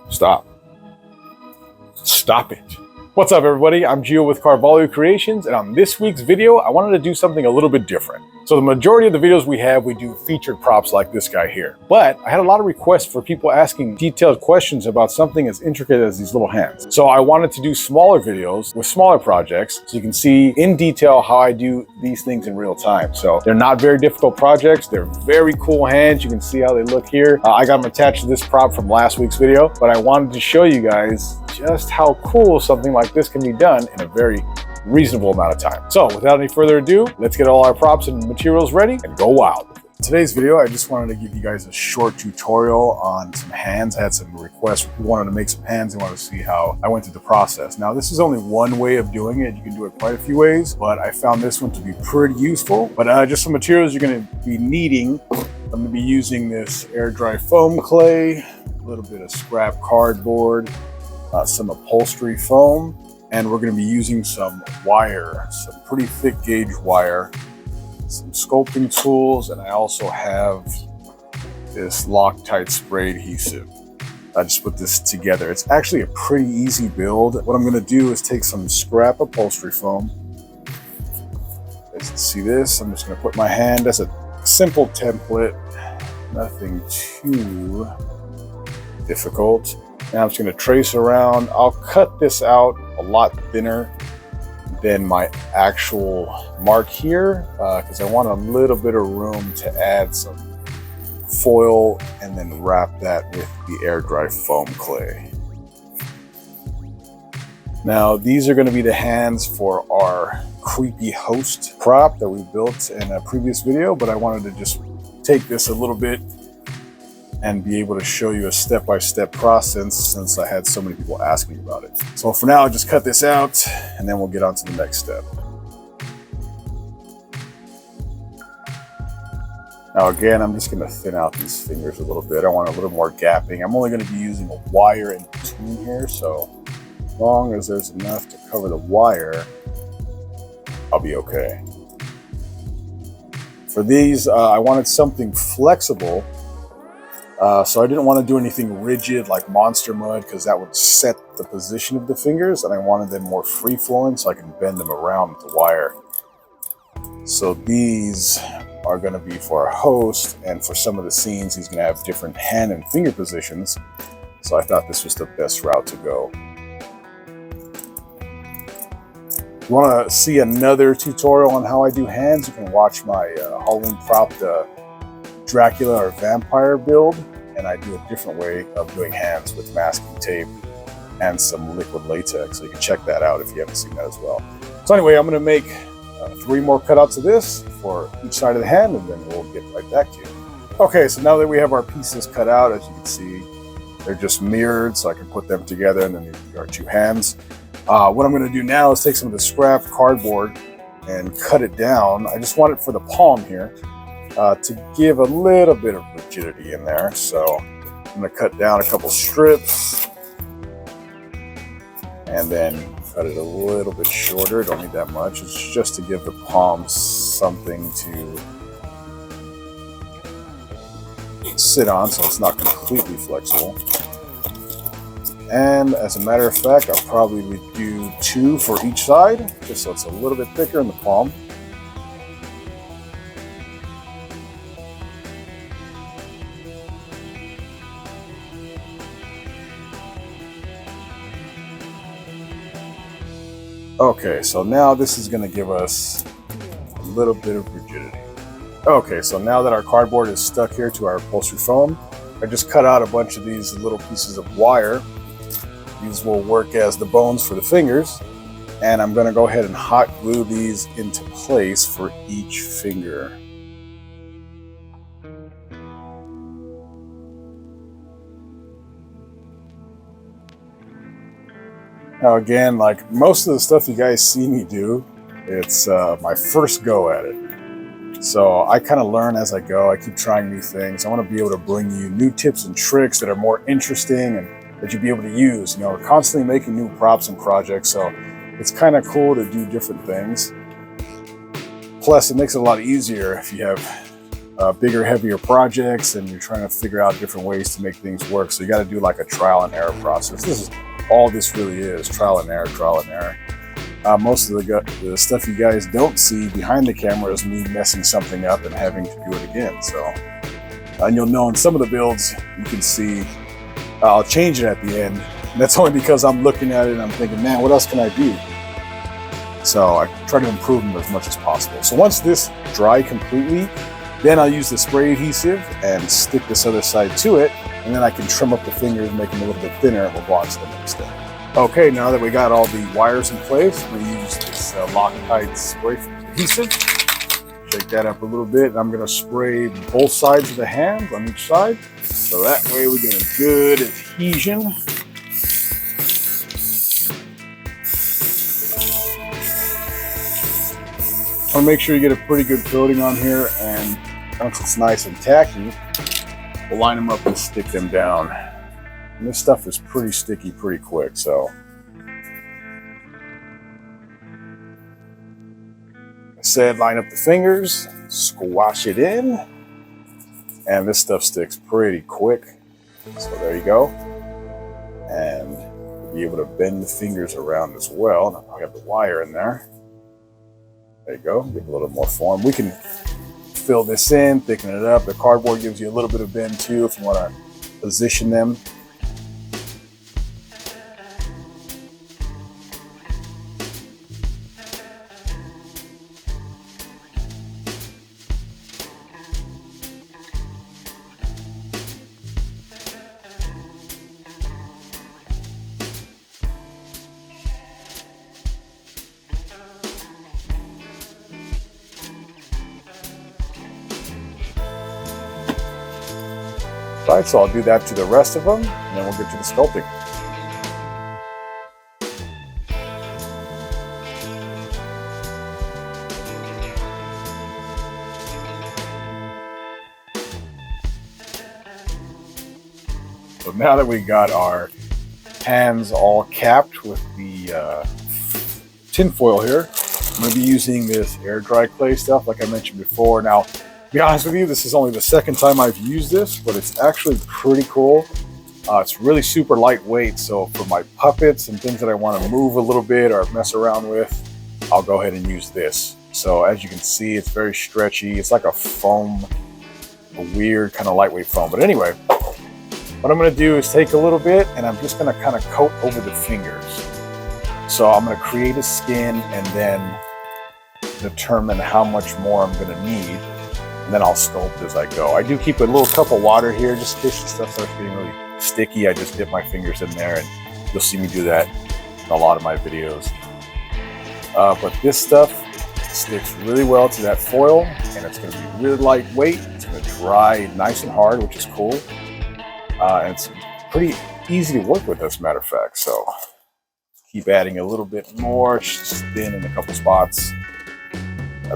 Stop. Stop it. What's up, everybody? I'm Gio with Carvalho Creations, and on this week's video, I wanted to do something a little bit different. So the majority of the videos we do featured props like this guy here. But I had a lot of requests for people asking detailed questions about something as intricate as these little hands. So I wanted to do smaller videos with smaller projects so you can see in detail how I do these things in real time. So they're not very difficult projects. They're very cool hands. You can see how they look here. I got them attached to this prop from last week's video, but I wanted to show you guys just how cool something like this can be done in a very reasonable amount of time. So without any further ado, let's get all our props and materials ready and go wild. In today's video, I just wanted to give you guys a short tutorial on some hands. I had some requests who wanted to make some hands and wanted to see how I went through the process. Now, this is only one way of doing it. You can do it quite a few ways, but I found this one to be pretty useful. But just some materials you're going to be needing. I'm going to be using this air dry foam clay, a little bit of scrap cardboard, some upholstery foam, and we're going to be using some wire, some pretty thick gauge wire, some sculpting tools, and I also have this Loctite spray adhesive. I just put this together. It's actually a pretty easy build. What I'm going to do is take some scrap upholstery foam. As you can see this, I'm just going to put my hand as a simple template, nothing too difficult. Now I'm just going to trace around. I'll cut this out a lot thinner than my actual mark here because I want a little bit of room to add some foil and then wrap that with the air dry foam clay. Now these are going to be the hands for our creepy host prop that we built in a previous video, but I wanted to just take this a little bit and be able to show you a step-by-step process since I had so many people asking about it. So for now, I'll just cut this out and then we'll get on to the next step. Now again, I'm just gonna thin out these fingers a little bit. I want a little more gapping. I'm only gonna be using a wire in between here, so as long as there's enough to cover the wire, I'll be okay. For these, I wanted something flexible. So I didn't want to do anything rigid like monster mud because that would set the position of the fingers, and I wanted them more free flowing so I can bend them around with the wire. So these are going to be for our host, and for some of the scenes he's going to have different hand and finger positions. So I thought this was the best route to go. If you want to see another tutorial on how I do hands, you can watch my Halloween prop, the Dracula or vampire build, and I do a different way of doing hands with masking tape and some liquid latex, so you can check that out if you haven't seen that as well. So anyway, I'm going to make 3 more cutouts of this for each side of the hand, and then we'll get right back to you. Okay, so now that we have our pieces cut out, as you can see, they're just mirrored, so I can put them together, and then these are 2 hands. What I'm going to do now is take some of the scrap cardboard and cut it down. I just want it for the palm here. To give a little bit of rigidity in there. So I'm going to cut down a couple strips and then cut it a little bit shorter. Don't need that much. It's just to give the palm something to sit on so it's not completely flexible. And as a matter of fact, I'll probably do 2 for each side just so it's a little bit thicker in the palm. Okay, so now this is going to give us a little bit of rigidity. Okay, so now that our cardboard is stuck here to our upholstery foam, I just cut out a bunch of these little pieces of wire. These will work as the bones for the fingers, and I'm going to go ahead and hot glue these into place for each finger. Now again, like most of the stuff you guys see me do, it's my first go at it. So I kind of learn as I go. I keep trying new things. I want to be able to bring you new tips and tricks that are more interesting and that you'll be able to use. You know, we're constantly making new props and projects, so it's kind of cool to do different things. Plus, it makes it a lot easier if you have bigger, heavier projects, and you're trying to figure out different ways to make things work. So you got to do like a trial and error process. This is all this really is, trial and error, trial and error. Most of the stuff you guys don't see behind the camera is me messing something up and having to do it again. So, and you'll know in some of the builds, you can see I'll change it at the end. And that's only because I'm looking at it and I'm thinking, man, what else can I do? So I try to improve them as much as possible. So once this dry completely, then I'll use the spray adhesive and stick this other side to it. And then I can trim up the fingers, make them a little bit thinner, and we'll go on to the next step. Okay, now that we got all the wires in place, we use this Loctite spray adhesive. Shake that up a little bit, and I'm gonna spray both sides of the hands on each side. So that way we get a good adhesion. I wanna make sure you get a pretty good coating on here, and once it's nice and tacky, we'll line them up and stick them down. And this stuff is pretty sticky pretty quick, so. I said line up the fingers, squash it in, and this stuff sticks pretty quick. So there you go. And you'll be able to bend the fingers around as well. I have the wire in there. There you go, give it a little more form. We can fill this in, thicken it up. The cardboard gives you a little bit of bend too if you want to position them. Right, so I'll do that to the rest of them, and then we'll get to the sculpting. So now that we got our hands all capped with the tin foil here, I'm going to be using this air dry clay stuff like I mentioned before. Now, to be honest with you, this is only the second time I've used this, but it's actually pretty cool. It's really super lightweight, so for my puppets and things that I want to move a little bit or mess around with, I'll go ahead and use this. So as you can see, it's very stretchy. It's like a foam, a weird kind of lightweight foam. But anyway, what I'm going to do is take a little bit and I'm just going to kind of coat over the fingers. So I'm going to create a skin and then determine how much more I'm going to need. And then I'll sculpt as I go. I do keep a little cup of water here just in case the stuff starts getting really sticky. I just dip my fingers in there, and you'll see me do that in a lot of my videos. But this stuff sticks really well to that foil, and it's going to be really lightweight. It's going to dry nice and hard, which is cool. And it's pretty easy to work with, as a matter of fact. So keep adding a little bit more, just thin in a couple spots.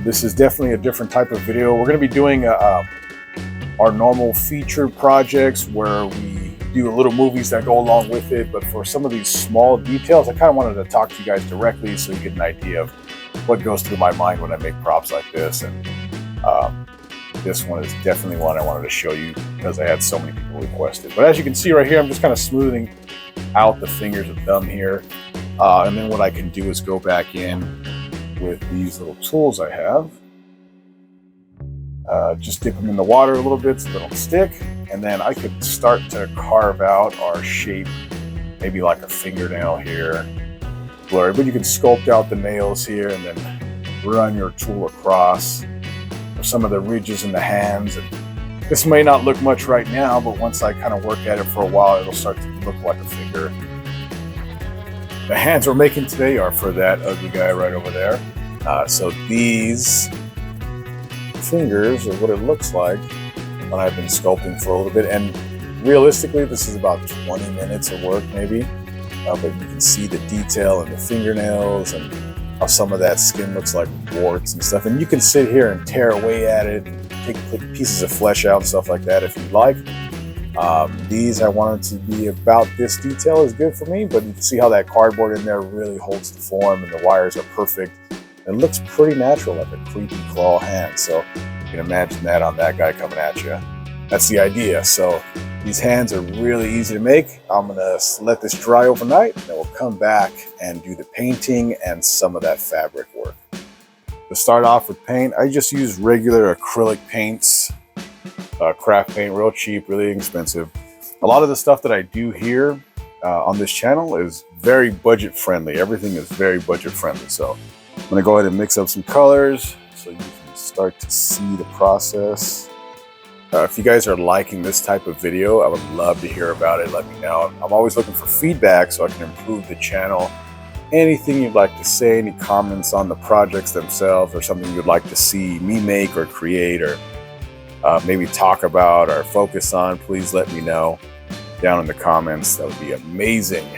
This is definitely a different type of video. We're going to be doing our normal featured projects where we do little movies that go along with it. But for some of these small details, I kind of wanted to talk to you guys directly so you get an idea of what goes through my mind when I make props like this. And this one is definitely one I wanted to show you because I had so many people request it. But as you can see right here, I'm just kind of smoothing out the fingers and thumb here. And then what I can do is go back in with these little tools I have. Just dip them in the water a little bit so they don't stick, and then I could start to carve out our shape, maybe like a fingernail here. Blurry, but you can sculpt out the nails here and then run your tool across for some of the ridges in the hands. And this may not look much right now, but once I kind of work at it for a while, it'll start to look like a finger. The hands we're making today are for that ugly guy right over there. So these fingers are what it looks like when I've been sculpting for a little bit. And realistically, this is about 20 minutes of work maybe. But you can see the detail in the fingernails and how some of that skin looks like warts and stuff. And you can sit here and tear away at it, and take pieces of flesh out and stuff like that if you'd like. These I wanted to be about this detail is good for me, but you can see how that cardboard in there really holds the form and the wires are perfect. It looks pretty natural, like a creepy claw hand. So can imagine that on that guy coming at you. That's the idea. So these hands are really easy to make. I'm gonna let this dry overnight, and then we'll come back and do the painting and some of that fabric work. To start off with paint, I just use regular acrylic paints, craft paint, real cheap, really inexpensive. A lot of the stuff that I do here on this channel is very budget friendly. Everything is very budget friendly. So I'm gonna go ahead and mix up some colors so you can start to see the process. If you guys are liking this type of video, I would love to hear about it. Let me know. I'm always looking for feedback so I can improve the channel. Anything you'd like to say, any comments on the projects themselves, or something you'd like to see me make or create, or maybe talk about or focus on, please let me know down in the comments. That would be amazing.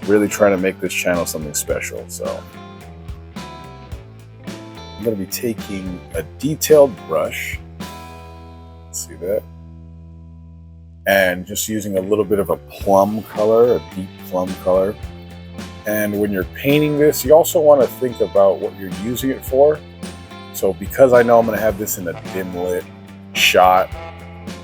Really trying to make this channel something special. So I'm going to be taking a detailed brush. See that? And just using a little bit of a plum color, a deep plum color. And when you're painting this, you also want to think about what you're using it for. So because I know I'm going to have this in a dim lit shot,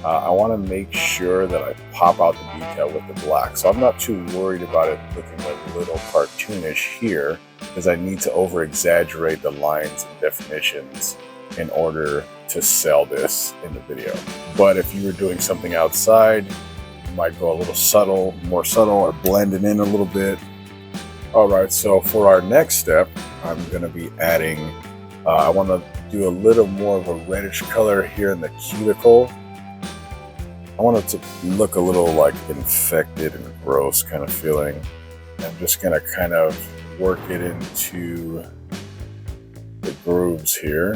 I want to make sure that I pop out the detail with the black. So I'm not too worried about it looking a little cartoonish here, because I need to over exaggerate the lines and definitions in order to sell this in the video. But if you were doing something outside, you might go a little subtle, more subtle, or blend it in a little bit. All right, so for our next step, I'm gonna be adding, I wanna do a little more of a reddish color here in the cuticle. I want it to look a little like infected and gross kind of feeling. I'm just gonna kind of work it into the grooves here.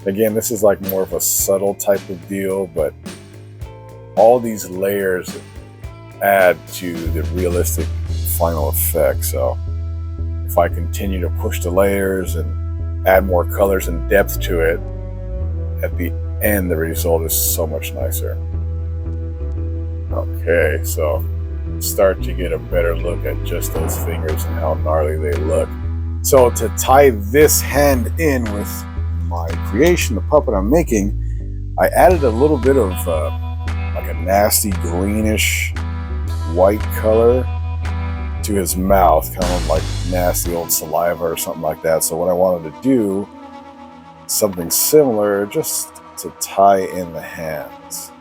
Again, this is like more of a subtle type of deal, but all these layers add to the realistic final effect. So if I continue to push the layers and add more colors and depth to it, at the end the result is so much nicer. Okay, so start to get a better look at just those fingers and how gnarly they look. So to tie this hand in with my creation, the puppet I'm making, I added a little bit of like a nasty greenish white color to his mouth, kind of like nasty old saliva or something like that. So what I wanted to do, something similar, just to tie in the hands.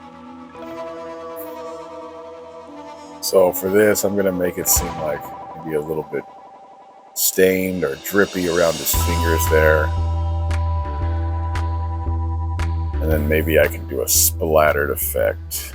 So for this, I'm gonna make it seem like maybe a little bit stained or drippy around his fingers there. And then maybe I can do a splattered effect.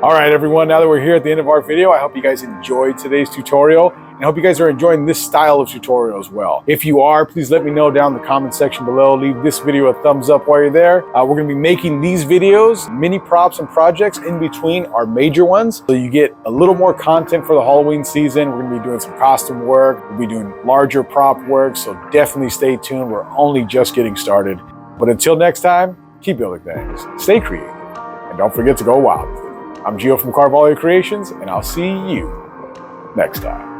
All right, everyone, now that we're here at the end of our video, I hope you guys enjoyed today's tutorial, and I hope you guys are enjoying this style of tutorial as well. If you are, please let me know down in the comment section below. Leave this video a thumbs up while you're there. We're gonna be making these videos, mini props and projects in between our major ones, so you get a little more content for the Halloween season. We're gonna be doing some costume work, we'll be doing larger prop work, so definitely stay tuned. We're only just getting started. But until next time, keep building things, stay creative, and don't forget to go wild. I'm Gio from Carvalho Creations, and I'll see you next time.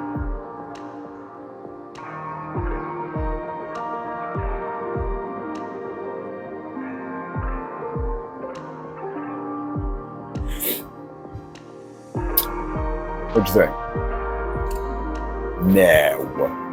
What'd you think? No.